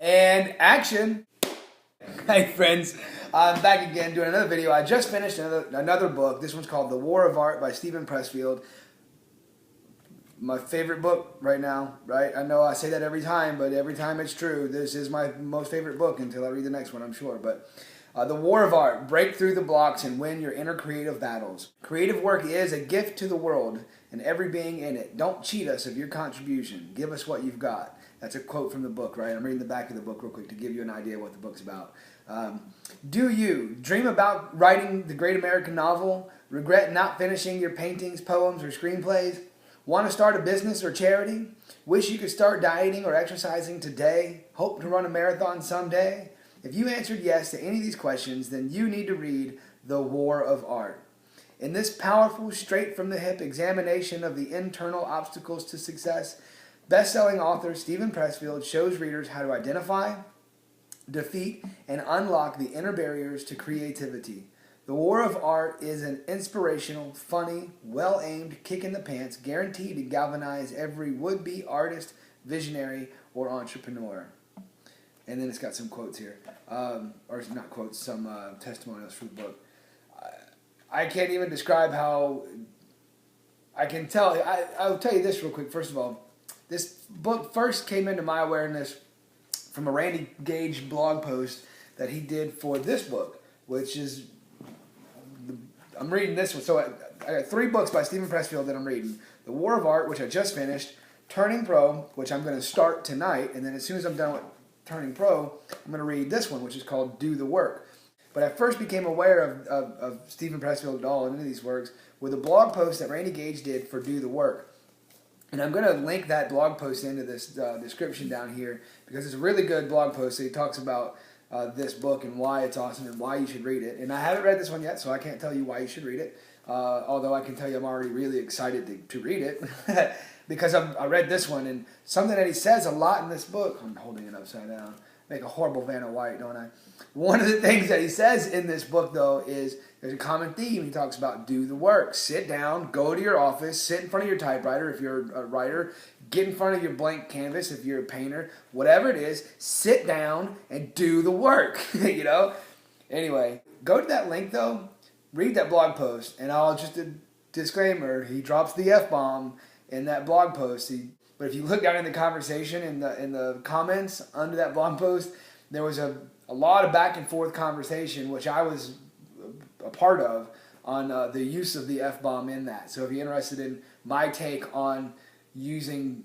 And action! Hey friends, I'm back again doing another video. I just finished another book. This one's called The War of Art by Steven Pressfield. My favorite book right now, right? I know I say that every time, but every time it's true. This is my most favorite book until I read the next one, I'm sure. But The War of Art, break through the blocks and win your inner creative battles. Creative work is a gift to the world and every being in it. Don't cheat us of your contribution. Give us what you've got. That's a quote from the book, right? I'm reading the back of the book real quick to give you an idea of what the book's about. Do you dream about writing the great American novel? Regret not finishing your paintings, poems, or screenplays? Want to start a business or charity? Wish you could start dieting or exercising today? Hope to run a marathon someday? If you answered yes to any of these questions, then you need to read The War of Art. In this powerful, straight-from-the-hip examination of the internal obstacles to success, best-selling author Steven Pressfield shows readers how to identify, defeat, and unlock the inner barriers to creativity. The War of Art is an inspirational, funny, well-aimed kick in the pants guaranteed to galvanize every would-be artist, visionary, or entrepreneur. And then it's got some quotes here. Or not quotes, some testimonials from the book. I can't even describe how I can tell. I'll tell you this real quick. First of all, this book first came into my awareness from a Randy Gage blog post that he did for this book, which is, I'm reading this one. So I got 3 books by Steven Pressfield that I'm reading. The War of Art, which I just finished. Turning Pro, which I'm going to start tonight. And then as soon as I'm done with Turning Pro, I'm going to read this one, which is called Do the Work. But I first became aware of Steven Pressfield at all and any of these works with a blog post that Randy Gage did for Do the Work. And I'm going to link that blog post into this description down here because it's a really good blog post. So he talks about this book and why it's awesome and why you should read it. And I haven't read this one yet, so I can't tell you why you should read it. Although I can tell you I'm already really excited to read it because I read this one. And something that he says a lot in this book, I'm holding it upside down. Make a horrible Vanna White, don't I? One of the things that he says in this book, though, is there's a common theme. He talks about do the work. Sit down, go to your office, sit in front of your typewriter if you're a writer, get in front of your blank canvas if you're a painter, whatever it is, sit down and do the work, you know? Anyway, go to that link, though, read that blog post, and I'll just a disclaimer, he drops the F-bomb in that blog post. But if you look down in the conversation, in the comments under that blog post, there was a lot of back and forth conversation, which I was a part of, on the use of the F-bomb in that. So if you're interested in my take on using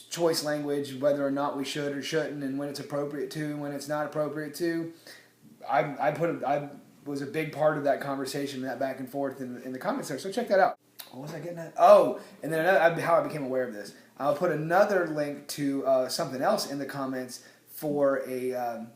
choice language, whether or not we should or shouldn't, and when it's appropriate to, and when it's not appropriate to, I was a big part of that conversation, that back and forth in the comments there. So check that out. What was I getting at? Oh, and then how I became aware of this. I'll put another link to something else in the comments for a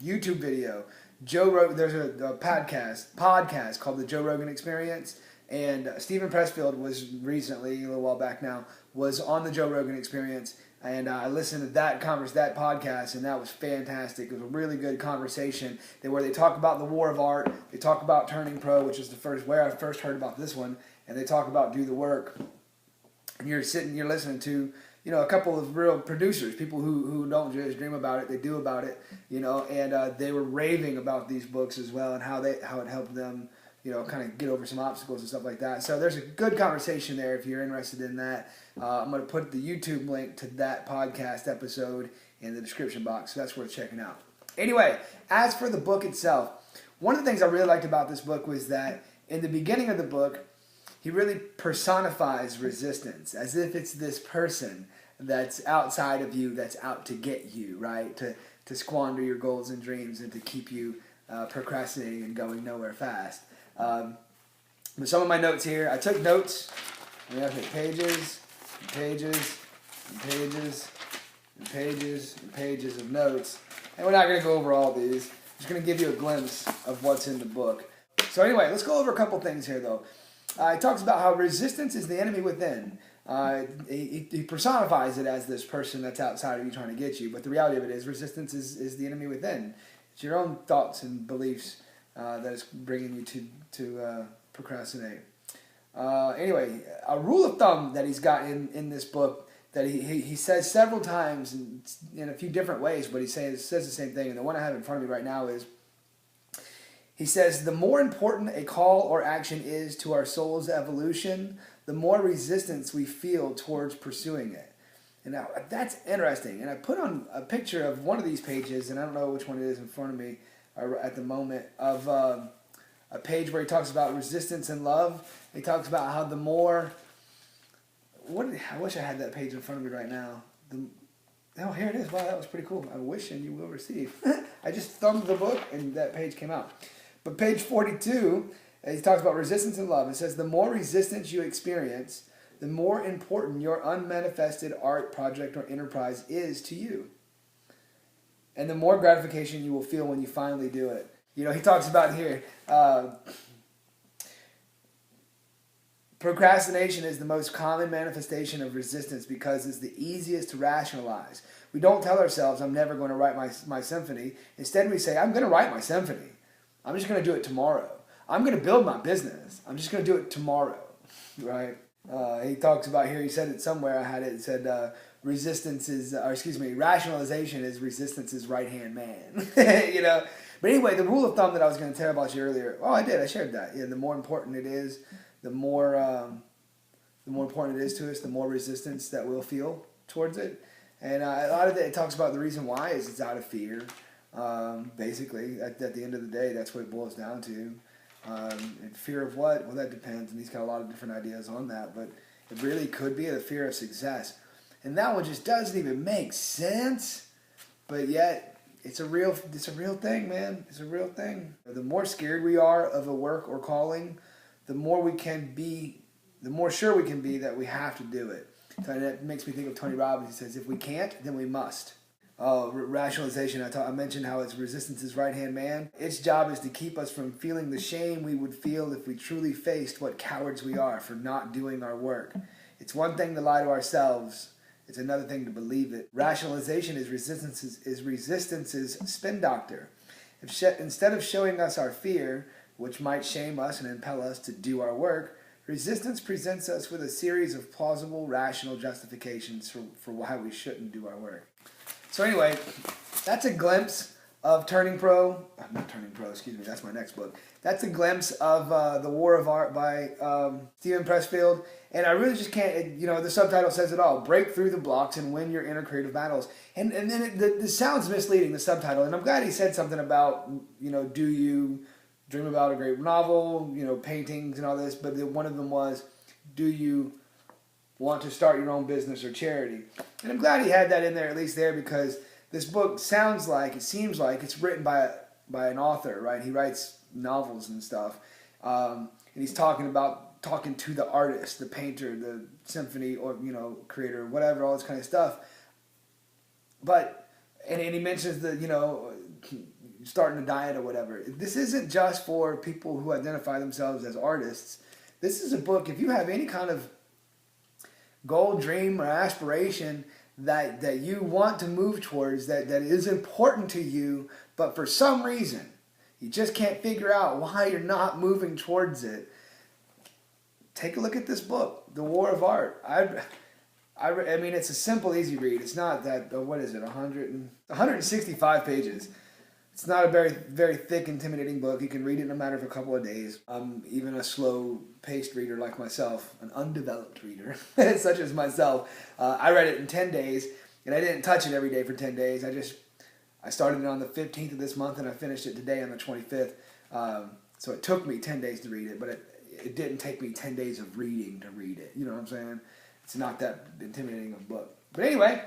YouTube video. There's a podcast called The Joe Rogan Experience, and Steven Pressfield was recently, a little while back now, was on The Joe Rogan Experience, and I listened to that podcast, and that was fantastic. It was a really good conversation where they talk about the War of Art, they talk about Turning Pro, which is where I first heard about this one, and they talk about Do the Work. And you're listening to, a couple of real producers, people who don't just dream about it, they do about it, and they were raving about these books as well and how it helped them, kind of get over some obstacles and stuff like that. So there's a good conversation there if you're interested in that. I'm going to put the YouTube link to that podcast episode in the description box, so that's worth checking out. Anyway, as for the book itself, one of the things I really liked about this book was that in the beginning of the book, he really personifies resistance as if it's this person that's outside of you, that's out to get you, right? To squander your goals and dreams and to keep you procrastinating and going nowhere fast. But some of my notes here, I took notes. I mean, I took pages and pages and pages and pages and pages of notes. And we're not going to go over all these. I'm just going to give you a glimpse of what's in the book. So anyway, let's go over a couple things here, though. He talks about how resistance is the enemy within. He personifies it as this person that's outside of you trying to get you. But the reality of it is resistance is the enemy within. It's your own thoughts and beliefs that is bringing you to procrastinate. Anyway, a rule of thumb that he's got in this book that he says several times in a few different ways, but he says the same thing. And the one I have in front of me right now is, he says, the more important a call or action is to our soul's evolution, the more resistance we feel towards pursuing it. And now that's interesting. And I put on a picture of one of these pages, and I don't know which one it is in front of me at the moment, of a page where he talks about resistance and love. He talks about how the more... I wish I had that page in front of me right now. Oh, here it is. Wow, that was pretty cool. I'm wishing you will receive. I just thumbed the book, and that page came out. But page 42, he talks about resistance and love. It says, the more resistance you experience, the more important your unmanifested art, project, or enterprise is to you. And the more gratification you will feel when you finally do it. You know, he talks about here, procrastination is the most common manifestation of resistance because it's the easiest to rationalize. We don't tell ourselves, I'm never going to write my symphony. Instead, we say, I'm going to write my symphony. I'm just going to do it tomorrow. I'm going to build my business. I'm just going to do it tomorrow, right? He talks about here, he said it somewhere, I had it, said rationalization is resistance's right-hand man, you know? But anyway, the rule of thumb that I was going to tell about you earlier, I did, I shared that. Yeah, the more important it is, the more important it is to us, the more resistance that we'll feel towards it. And a lot of it talks about the reason why is it's out of fear. Basically, at the end of the day, that's what it boils down to. And fear of what? Well, that depends, and he's got a lot of different ideas on that, but it really could be the fear of success. And that one just doesn't even make sense, but yet it's a real thing, man. It's a real thing. The more scared we are of a work or calling, the more sure we can be that we have to do it. So that makes me think of Tony Robbins. He says, if we can't, then we must. Rationalization, I mentioned how it's resistance's right-hand man. Its job is to keep us from feeling the shame we would feel if we truly faced what cowards we are for not doing our work. It's one thing to lie to ourselves. It's another thing to believe it. Rationalization is resistance's spin doctor. Instead of showing us our fear, which might shame us and impel us to do our work, resistance presents us with a series of plausible, rational justifications for why we shouldn't do our work. So anyway, that's a glimpse of Turning Pro. Not Turning Pro, excuse me, that's my next book. That's a glimpse of The War of Art by Steven Pressfield. And I really just can't, the subtitle says it all. Break through the blocks and win your inner creative battles. And then it sounds misleading, the subtitle. And I'm glad he said something about, do you dream about a great novel, paintings and all this. But one of them was, do you want to start your own business or charity? And I'm glad he had that in there, at least there, because this book seems like it's written by an author, right? He writes novels and stuff. And he's talking to the artist, the painter, the symphony or, creator, whatever, all this kind of stuff. But, and he mentions the, starting a diet or whatever. This isn't just for people who identify themselves as artists. This is a book, if you have any kind of goal, dream, or aspiration that you want to move towards, that is important to you, but for some reason, you just can't figure out why you're not moving towards it, take a look at this book, The War of Art. I mean, it's a simple, easy read. It's not that, 165 pages. It's not a very, very thick, intimidating book. You can read it in a matter of a couple of days. Even a slow-paced reader like myself, an undeveloped reader, such as myself, I read it in 10 days, and I didn't touch it every day for 10 days. I started it on the 15th of this month, and I finished it today on the 25th. So it took me 10 days to read it, but it didn't take me 10 days of reading to read it. You know what I'm saying? It's not that intimidating of a book. But anyway,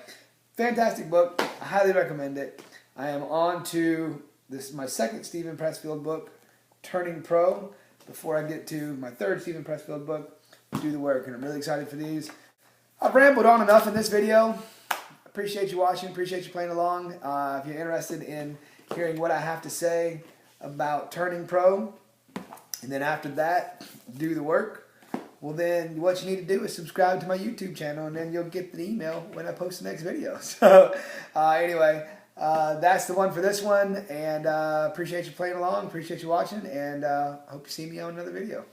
fantastic book. I highly recommend it. I am on to my second Steven Pressfield book, Turning Pro, before I get to my third Steven Pressfield book, Do the Work. And I'm really excited for these. I've rambled on enough in this video. Appreciate you watching. Appreciate you playing along. If you're interested in hearing what I have to say about Turning Pro, and then after that, Do the Work, well then what you need to do is subscribe to my YouTube channel, and then you'll get the email when I post the next video. So anyway, that's the one for this one, and appreciate you playing along, appreciate you watching, and hope you see me on another video.